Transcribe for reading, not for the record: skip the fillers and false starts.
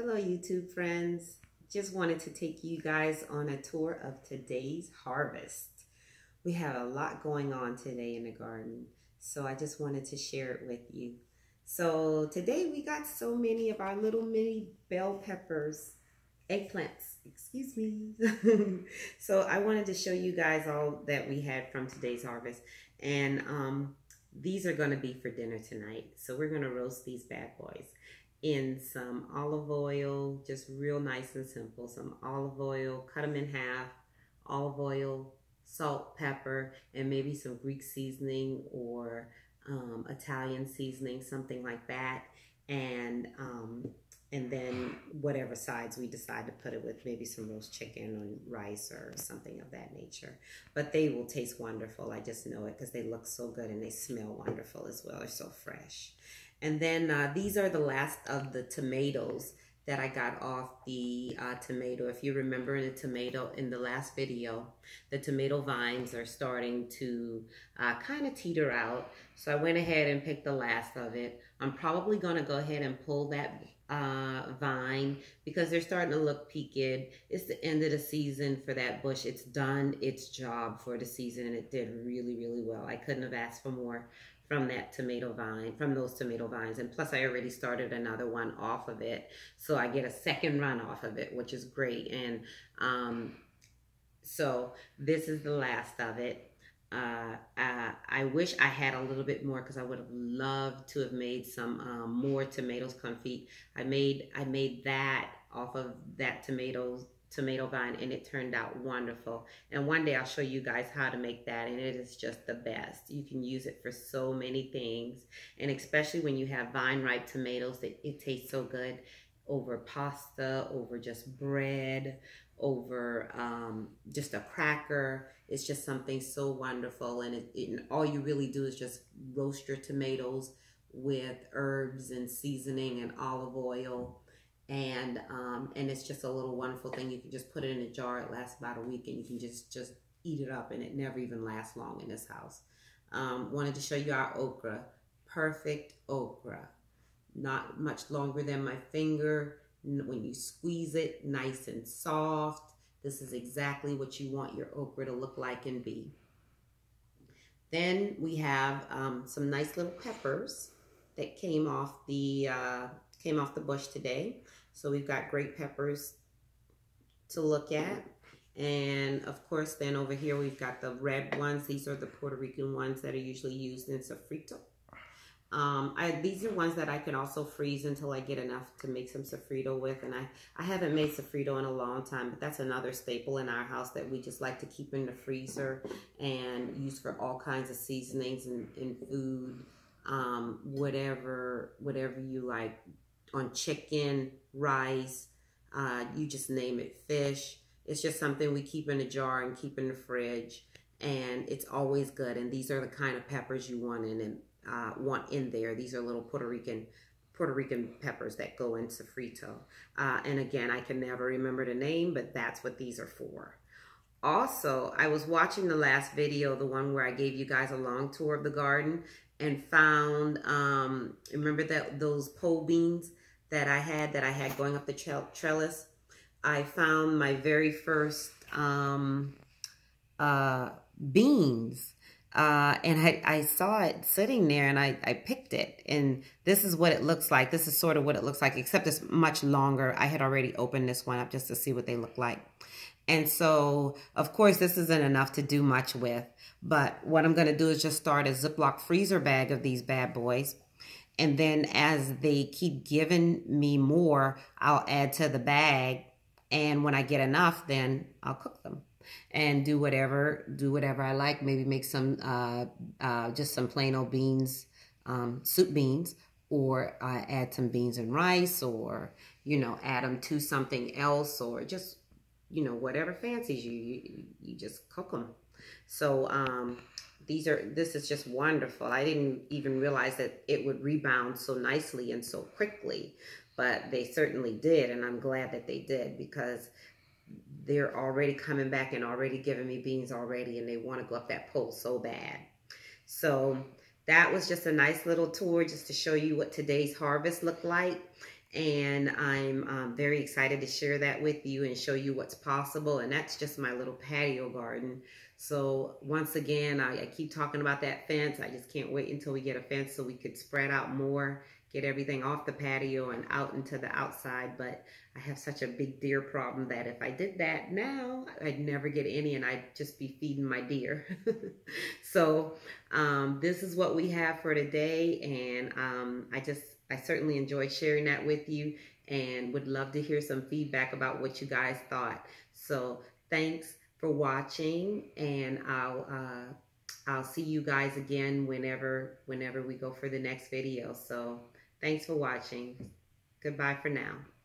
Hello YouTube friends. Just wanted to take you guys on a tour of today's harvest. We have a lot going on today in the garden, so I just wanted to share it with you. So today we got so many of our little mini bell peppers, eggplants, excuse me. So I wanted to show you guys all that we had from today's harvest, and these are going to be for dinner tonight. So we're going to roast these bad boys in some olive oil, just real nice and simple. Some olive oil, cut them in half, olive oil, salt, pepper, and maybe some Greek seasoning or Italian seasoning, something like that. And then whatever sides we decide to put it with, maybe some roast chicken or rice or something of that nature. But they will taste wonderful. I just know it because they look so good and they smell wonderful as well. They're so fresh. And then these are the last of the tomatoes that I got off the tomato. If you remember in the last video, the tomato vines are starting to kind of teeter out. So I went ahead and picked the last of it. I'm probably going to go ahead and pull that vine because they're starting to look peaked. It's the end of the season for that bush. It's done its job for the season and it did really, really well. I couldn't have asked for more from that tomato vine, from those tomato vines. And plus I already started another one off of it. So I get a second run off of it, which is great. And so this is the last of it. I wish I had a little bit more because I would have loved to have made some more tomatoes confit. I made that off of that tomato vine and it turned out wonderful. And one day I'll show you guys how to make that, and it is just the best. You can use it for so many things, and especially when you have vine ripe tomatoes, it tastes so good over pasta, over just bread, over just a cracker. It's just something so wonderful. And all you really do is just roast your tomatoes with herbs and seasoning and olive oil. And it's just a little wonderful thing. You can just put it in a jar. It lasts about a week, and you can just eat it up, and it never even lasts long in this house. Wanted to show you our okra. Perfect okra. Not much longer than my finger. When you squeeze it, nice and soft. This is exactly what you want your okra to look like and be. Then we have some nice little peppers that came off the bush today. So we've got great peppers to look at. And of course, then over here, we've got the red ones. These are the Puerto Rican ones that are usually used in sofrito. These are ones that I can also freeze until I get enough to make some sofrito with. And I haven't made sofrito in a long time, but that's another staple in our house that we just like to keep in the freezer and use for all kinds of seasonings and food. Whatever you like, on chicken, rice, you just name it, fish. It's just something we keep in a jar and keep in the fridge, and it's always good. And these are the kind of peppers you want in there. These are little Puerto Rican peppers that go in sofrito. And again, I can never remember the name, but that's what these are for. Also, I was watching the last video, the one where I gave you guys a long tour of the garden, and found, remember those pole beans that I had going up the trellis? I found my very first beans, and I saw it sitting there, and I picked it, and this is what it looks like. This is sort of what it looks like, except it's much longer. I had already opened this one up just to see what they look like. And so, of course, this isn't enough to do much with. But what I'm going to do is just start a Ziploc freezer bag of these bad boys. And then as they keep giving me more, I'll add to the bag. And when I get enough, then I'll cook them and do whatever I like. Maybe make some, just some plain old beans, soup beans, or add some beans and rice, or, add them to something else, or just, whatever fancies you just cook them. So this is just wonderful. I didn't even realize that it would rebound so nicely and so quickly, but they certainly did, and I'm glad that they did, because they're already coming back and already giving me beans already, and they want to go up that pole so bad. So that was just a nice little tour just to show you what today's harvest looked like. And I'm very excited to share that with you and show you what's possible. And that's just my little patio garden. So once again, I keep talking about that fence. I just can't wait until we get a fence so we could spread out more, get everything off the patio and out into the outside. But I have such a big deer problem that if I did that now, I'd never get any and I'd just be feeding my deer. So this is what we have for today. And I certainly enjoyed sharing that with you and would love to hear some feedback about what you guys thought. So thanks for watching, and I'll see you guys again whenever we go for the next video. So thanks for watching. Goodbye for now.